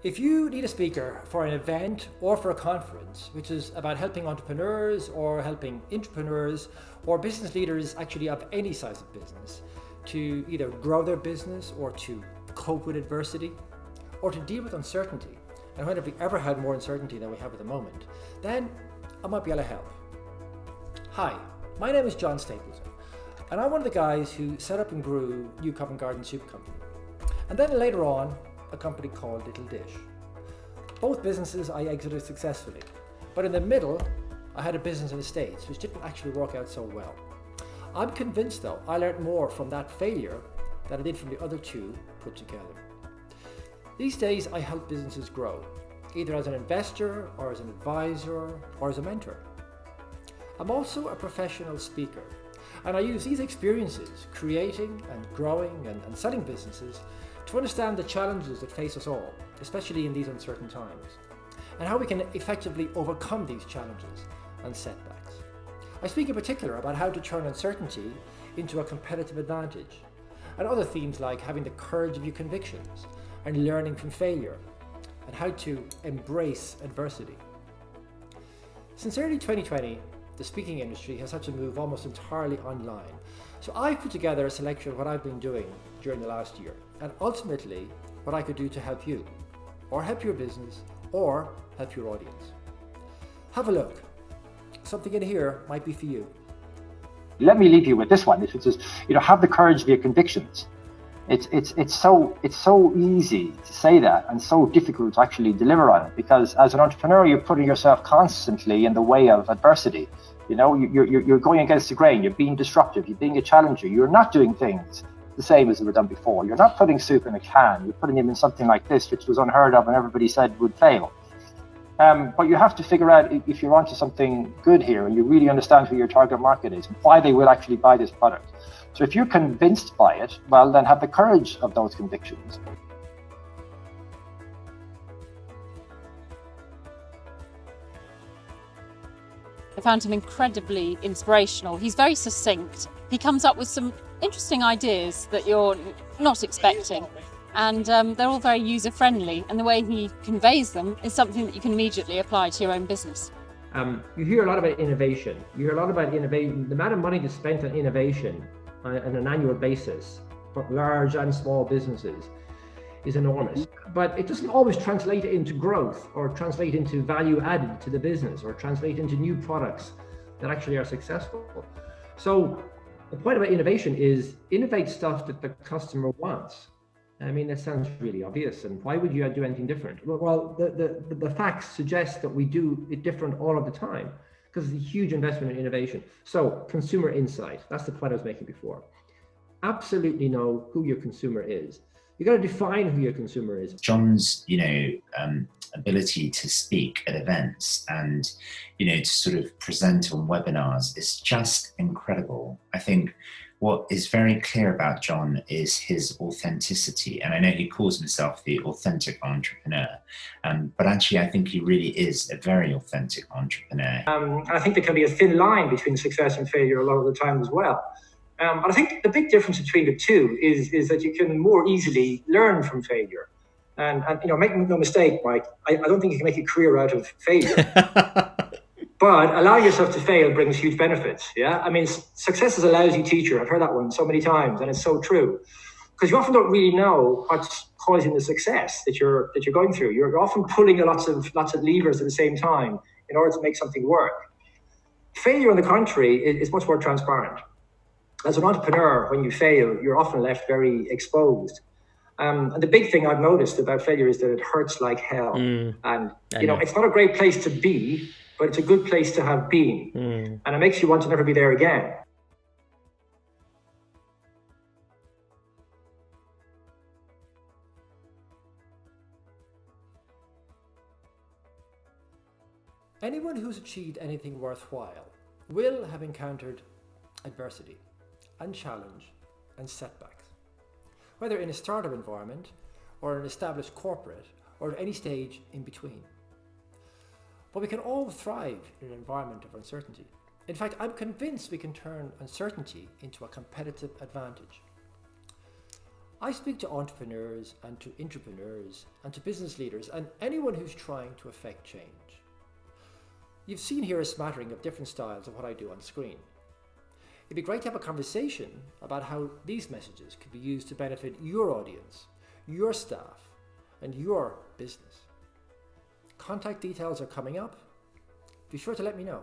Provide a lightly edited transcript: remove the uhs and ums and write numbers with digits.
If you need a speaker for an event or for a conference, which is about helping entrepreneurs or helping entrepreneurs or business leaders actually of any size of business to either grow their business or to cope with adversity or to deal with uncertainty, and when have we ever had more uncertainty than we have at the moment, then I might be able to help. Hi, my name is John Stapleton, and I'm one of the guys who set up and grew New Covent Garden Soup Company, and then later on a company called Little Dish. Both businesses I exited successfully, but in the middle I had a business in the States which didn't actually work out so well. I'm convinced though I learned more from that failure than I did from the other two put together. These days I help businesses grow, either as an investor or as an advisor or as a mentor. I'm also a professional speaker, and I use these experiences creating and growing and selling businesses to understand the challenges that face us all, especially in these uncertain times, and how we can effectively overcome these challenges and setbacks. I speak in particular about how to turn uncertainty into a competitive advantage, and other themes like having the courage of your convictions and learning from failure, and how to embrace adversity. Since early 2020, the speaking industry has had to move almost entirely online. So I've put together a selection of what I've been doing during the last year, and ultimately what I could do to help you, or help your business, or help your audience. Have a look. Something in here might be for you. Let me leave you with this one. If it says, have the courage of your convictions. It's so easy to say that and so difficult to actually deliver on it, because as an entrepreneur you're putting yourself constantly in the way of adversity. You're going against the grain, you're being disruptive, you're being a challenger, you're not doing things the same as they were done before. You're not putting soup in a can, you're putting them in something like this, which was unheard of and everybody said would fail. But you have to figure out if you're onto something good here and you really understand who your target market is and why they will actually buy this product. So if you're convinced by it, well, then have the courage of those convictions. I found him incredibly inspirational. He's very succinct. He comes up with some interesting ideas that you're not expecting. And they're all very user-friendly. And the way he conveys them is something that you can immediately apply to your own business. You hear a lot about innovation. You hear a lot about innovation. The amount of money that's spent on innovation on an annual basis for large and small businesses is enormous. But it doesn't always translate into growth or translate into value added to the business or translate into new products that actually are successful. So the point about innovation is innovate stuff that the customer wants. I mean, that sounds really obvious, and why would you do anything different? Well, the facts suggest that we do it different all of the time because it's a huge investment in innovation. So consumer insight, that's the point I was making before. Absolutely know who your consumer is. You got to define who your consumer is. John's, ability to speak at events and, to sort of present on webinars is just incredible. I think what is very clear about John is his authenticity. And I know he calls himself the authentic entrepreneur, but actually I think he really is a very authentic entrepreneur. I think there can be a thin line between success and failure a lot of the time as well. But I think the big difference between the two is that you can more easily learn from failure. And make no mistake, Mike, I don't think you can make a career out of failure. But allowing yourself to fail brings huge benefits. Yeah, I mean, success is a lousy teacher. I've heard that one so many times, and it's so true. Because you often don't really know what's causing the success that you're going through. You're often pulling lots of levers at the same time in order to make something work. Failure, on the contrary, is much more transparent. As an entrepreneur, when you fail, you're often left very exposed. And the big thing I've noticed about failure is that it hurts like hell. And it's not a great place to be, but it's a good place to have been. And it makes you want to never be there again. Anyone who's achieved anything worthwhile will have encountered adversity and challenge and setbacks, whether in a startup environment or an established corporate or at any stage in between. But we can all thrive in an environment of uncertainty. In fact, I'm convinced we can turn uncertainty into a competitive advantage. I speak to entrepreneurs and to intrapreneurs and to business leaders and anyone who's trying to affect change. You've seen here a smattering of different styles of what I do on screen. It'd be great to have a conversation about how these messages could be used to benefit your audience, your staff, and your business. Contact details are coming up. Be sure to let me know.